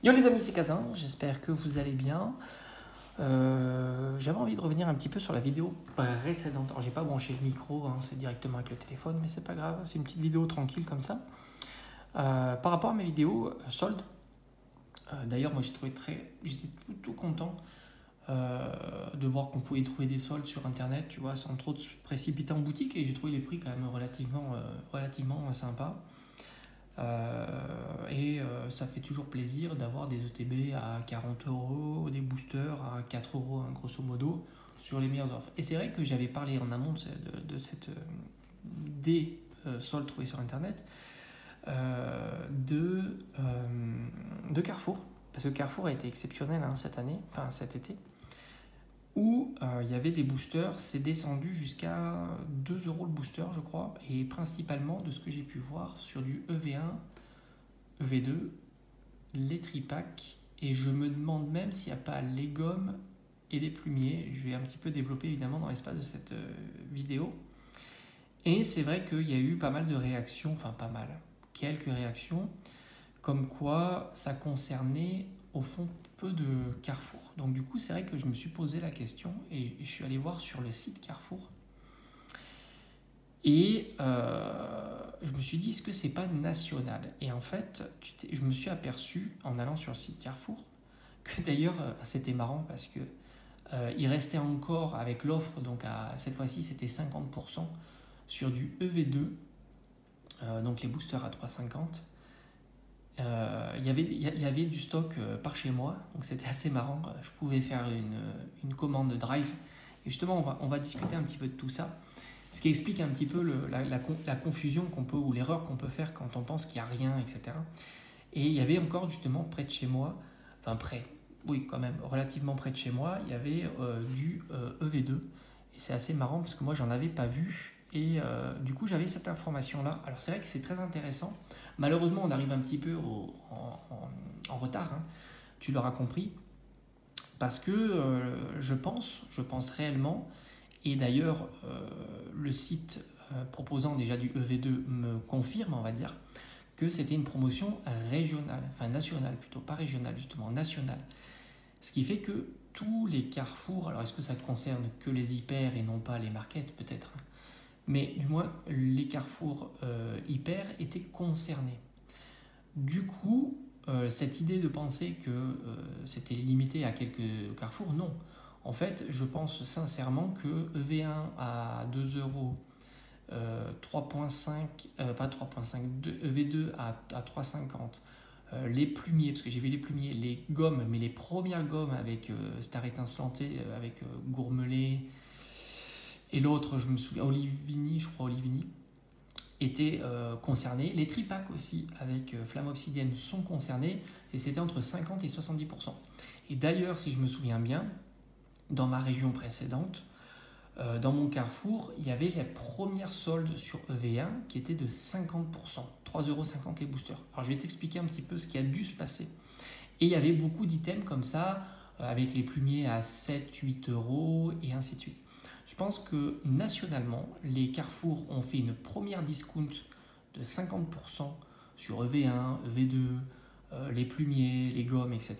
Yo les amis, c'est Kazin, j'espère que vous allez bien. J'avais envie de revenir un petit peu sur la vidéo précédente. Alors j'ai pas branché le micro, hein, c'est directement avec le téléphone, mais c'est pas grave, c'est une petite vidéo tranquille comme ça. Par rapport à mes vidéos soldes, d'ailleurs moi j'étais plutôt content de voir qu'on pouvait trouver des soldes sur internet, tu vois, sans trop de se précipiter en boutique, et j'ai trouvé les prix quand même relativement sympas. Ça fait toujours plaisir d'avoir des ETB à 40 euros, des boosters à 4 euros, hein, grosso modo, sur les meilleures offres. Et c'est vrai que j'avais parlé en amont des soldes trouvés sur internet de Carrefour, parce que Carrefour a été exceptionnel, hein, cette année, enfin cet été, où il y avait des boosters, c'est descendu jusqu'à 2 euros le booster, je crois, et principalement de ce que j'ai pu voir sur du EV1, EV2, les tripacks, et je me demande même s'il n'y a pas les gommes et les plumiers. Je vais un petit peu développer évidemment dans l'espace de cette vidéo. Et c'est vrai qu'il y a eu pas mal de réactions, enfin pas mal, quelques réactions, comme quoi ça concernait au fond peu de Carrefour. Donc du coup c'est vrai que je me suis posé la question et je suis allé voir sur le site Carrefour. Et je me suis dit, est-ce que c'est pas national? Et en fait, je me suis aperçu en allant sur le site Carrefour que d'ailleurs c'était marrant parce que il restait encore avec l'offre, donc cette fois-ci c'était 50% sur du EV2, donc les boosters à 3,50. Il y avait du stock par chez moi, donc c'était assez marrant. Je pouvais faire une commande drive. Et justement, on va discuter un petit peu de tout ça. Ce qui explique un petit peu la confusion qu'on peut, ou l'erreur qu'on peut faire quand on pense qu'il n'y a rien, etc. Et il y avait encore justement près de chez moi, enfin près, oui quand même, relativement près de chez moi, il y avait du EV2. Et c'est assez marrant parce que moi j'en avais pas vu. Et du coup j'avais cette information-là. Alors c'est vrai que c'est très intéressant. Malheureusement on arrive un petit peu en retard, hein, tu l'auras compris. Parce que je pense réellement. Et d'ailleurs, le site proposant déjà du EV2 me confirme, on va dire, que c'était une promotion régionale, enfin nationale plutôt, pas régionale justement, nationale. Ce qui fait que tous les carrefours, alors est-ce que ça concerne que les hyper et non pas les markets peut-être, mais du moins les carrefours hyper étaient concernés. Du coup, cette idée de penser que c'était limité à quelques carrefours, non. En fait, je pense sincèrement que EV1 à 2 euros, 3.5, pas 3.5, EV2 à 3,50, les plumiers, parce que j'ai vu les plumiers, les gommes, mais les premières gommes avec Star étincelanté, avec Gourmelet, et l'autre, je me souviens, Olivini, je crois Olivini, étaient concernés. Les tripacks aussi, avec Flamme Obsidienne, sont concernés, et c'était entre 50 et 70%. Et d'ailleurs, si je me souviens bien, dans ma région précédente, dans mon carrefour, il y avait les premières soldes sur EV1 qui étaient de 50%, 3,50 € les boosters. Alors je vais t'expliquer un petit peu ce qui a dû se passer. Et il y avait beaucoup d'items comme ça, avec les plumiers à 7-8 euros et ainsi de suite. Je pense que nationalement, les carrefours ont fait une première discount de 50% sur EV1, EV2, les plumiers, les gommes, etc.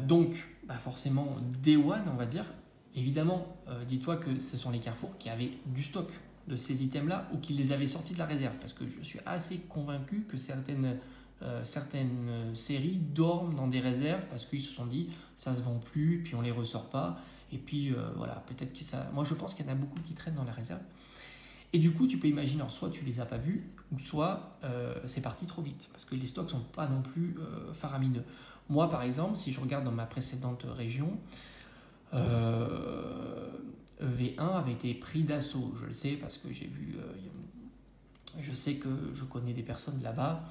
Donc, forcément, Day One, on va dire. Évidemment, dis-toi que ce sont les carrefours qui avaient du stock de ces items-là ou qui les avaient sortis de la réserve. Parce que je suis assez convaincu que certaines séries dorment dans des réserves parce qu'ils se sont dit ça se vend plus, puis on les ressort pas. Et puis voilà, peut-être que ça. Moi, je pense qu'il y en a beaucoup qui traînent dans la réserve. Et du coup, tu peux imaginer, alors, soit tu les as pas vus, ou soit c'est parti trop vite, parce que les stocks sont pas non plus faramineux. Moi, par exemple, si je regarde dans ma précédente région, EV1 avait été pris d'assaut. Je le sais parce que j'ai vu, je sais que je connais des personnes là-bas.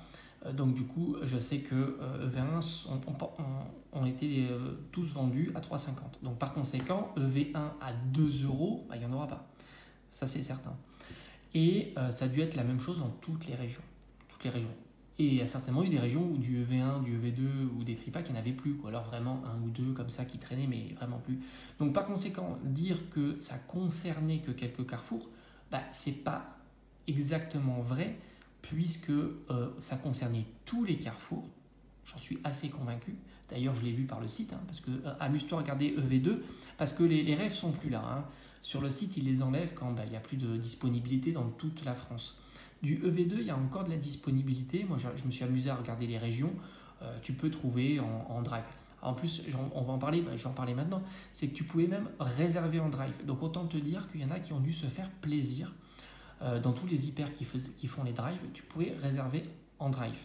Donc du coup, je sais que EV1 ont été tous vendus à 3,50. Donc par conséquent, EV1 à 2 euros, il n'y en aura pas. Ça, c'est certain. Et ça a dû être la même chose dans toutes les régions. Et il y a certainement eu des régions où du EV1, du EV2 ou des tripacks, il n'y en avait plus. Ou alors vraiment un ou deux comme ça qui traînaient, mais vraiment plus. Donc par conséquent, dire que ça concernait que quelques carrefours, c'est pas exactement vrai, puisque ça concernait tous les carrefours. j'en suis assez convaincu. D'ailleurs, je l'ai vu par le site, hein, parce que amuse-toi à regarder EV2, parce que les refs sont plus là. Hein. Sur le site, ils les enlèvent quand il n'y a plus de disponibilité dans toute la France. Du EV2, il y a encore de la disponibilité. Moi, je me suis amusé à regarder les régions. Tu peux trouver en drive. En plus, on va en parler, je vais en parler maintenant, c'est que tu pouvais même réserver en drive. Donc autant te dire qu'il y en a qui ont dû se faire plaisir. Dans tous les hyper qui font les drives, tu pouvais réserver en drive.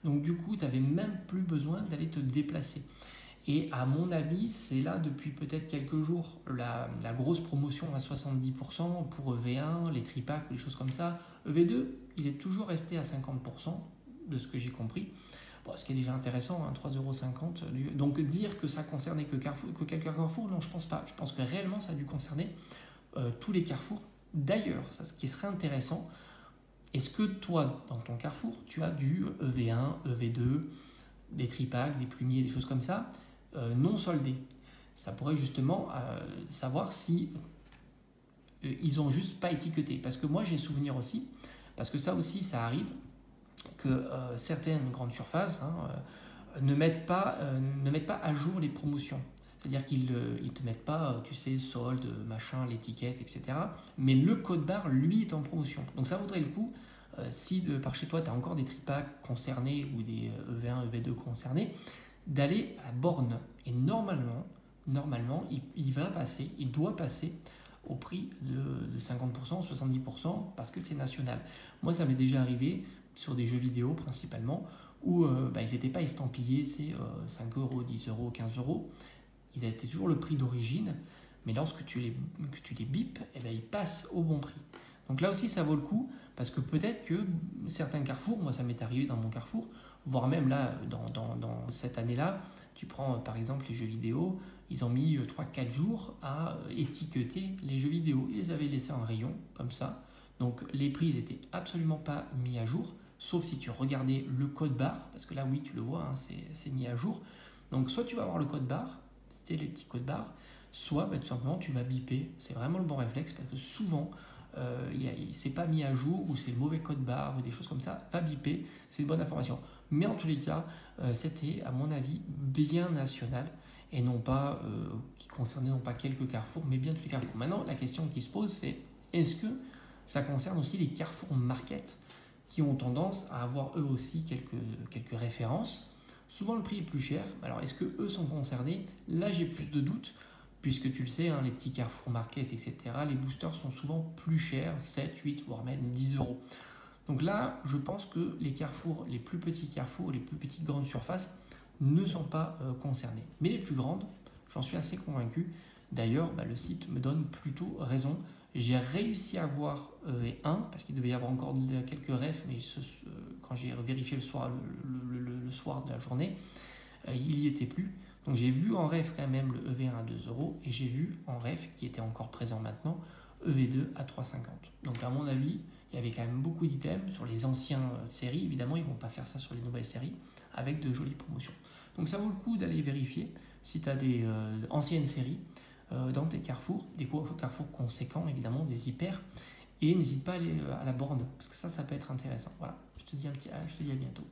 Donc du coup, tu n'avais même plus besoin d'aller te déplacer. Et à mon avis, c'est là depuis peut-être quelques jours la grosse promotion à 70% pour EV1, les tripacks, les choses comme ça. EV2, il est toujours resté à 50% de ce que j'ai compris. Bon, ce qui est déjà intéressant, hein, 3,50 €. Donc dire que ça concernait que quelques Carrefour, non, je pense pas. Je pense que réellement, ça a dû concerner tous les Carrefour. D'ailleurs, ça, ce qui serait intéressant, est-ce que toi, dans ton Carrefour, tu as du EV1, EV2, des tripacks, des plumiers, des choses comme ça, non soldés? Ça pourrait justement savoir si ils ont juste pas étiqueté. Parce que moi, j'ai souvenir aussi, parce que ça aussi, ça arrive, que certaines grandes surfaces ne mettent pas à jour les promotions. C'est-à-dire qu'ils ne te mettent pas, tu sais, solde, machin, l'étiquette, etc. Mais le code barre, lui, est en promotion. Donc ça vaudrait le coup, si par chez toi, tu as encore des tripacks concernés ou des EV1, EV2 concernés, d'aller à la borne. Et normalement il doit passer au prix de 50%, 70%, parce que c'est national. Moi, ça m'est déjà arrivé sur des jeux vidéo principalement, où ils n'étaient pas estampillés, c'est 5 €, 10 €, 15 €. Ils étaient toujours le prix d'origine, mais lorsque tu les bipes, ils passent au bon prix. Donc là aussi, ça vaut le coup, parce que peut-être que certains carrefours, moi ça m'est arrivé dans mon carrefour, voire même là, dans cette année-là, tu prends par exemple les jeux vidéo, ils ont mis 3-4 jours à étiqueter les jeux vidéo. Ils les avaient laissés en rayon, comme ça. Donc les prix n'étaient absolument pas mis à jour, sauf si tu regardais le code barre, parce que là oui, tu le vois, hein, c'est mis à jour. Donc soit tu vas avoir le code barre, c'était les petits codes barres, soit tout simplement tu vas biper. C'est vraiment le bon réflexe, parce que souvent, c'est pas mis à jour, ou c'est le mauvais code barre, ou des choses comme ça. Va biper, c'est une bonne information. Mais en tous les cas, c'était à mon avis bien national, et non pas qui concernait non pas quelques carrefours, mais bien tous les carrefours. Maintenant, la question qui se pose, c'est est-ce que ça concerne aussi les Carrefour Market, qui ont tendance à avoir eux aussi quelques références? Souvent le prix est plus cher. Alors est-ce que eux sont concernés? Là j'ai plus de doutes, puisque tu le sais, hein, les petits Carrefour Market, etc., les boosters sont souvent plus chers, 7, 8, voire même 10 €. Donc là, je pense que les Carrefour, les plus petits Carrefour, les plus petites grandes surfaces ne sont pas concernés. Mais les plus grandes, j'en suis assez convaincu. D'ailleurs, le site me donne plutôt raison. J'ai réussi à voir EV1, parce qu'il devait y avoir encore quelques refs, mais quand j'ai vérifié le soir de la journée, il n'y était plus. Donc j'ai vu en ref quand même le EV1 à 2 €, et j'ai vu en ref, qui était encore présent maintenant, EV2 à 3,50 €. Donc à mon avis, il y avait quand même beaucoup d'items sur les anciennes séries. Évidemment, ils ne vont pas faire ça sur les nouvelles séries, avec de jolies promotions. Donc ça vaut le coup d'aller vérifier si tu as des anciennes séries dans tes carrefours, des carrefours conséquents, évidemment, des hyper. Et n'hésite pas à aller à la borne, parce que ça peut être intéressant. Voilà, je te dis à bientôt.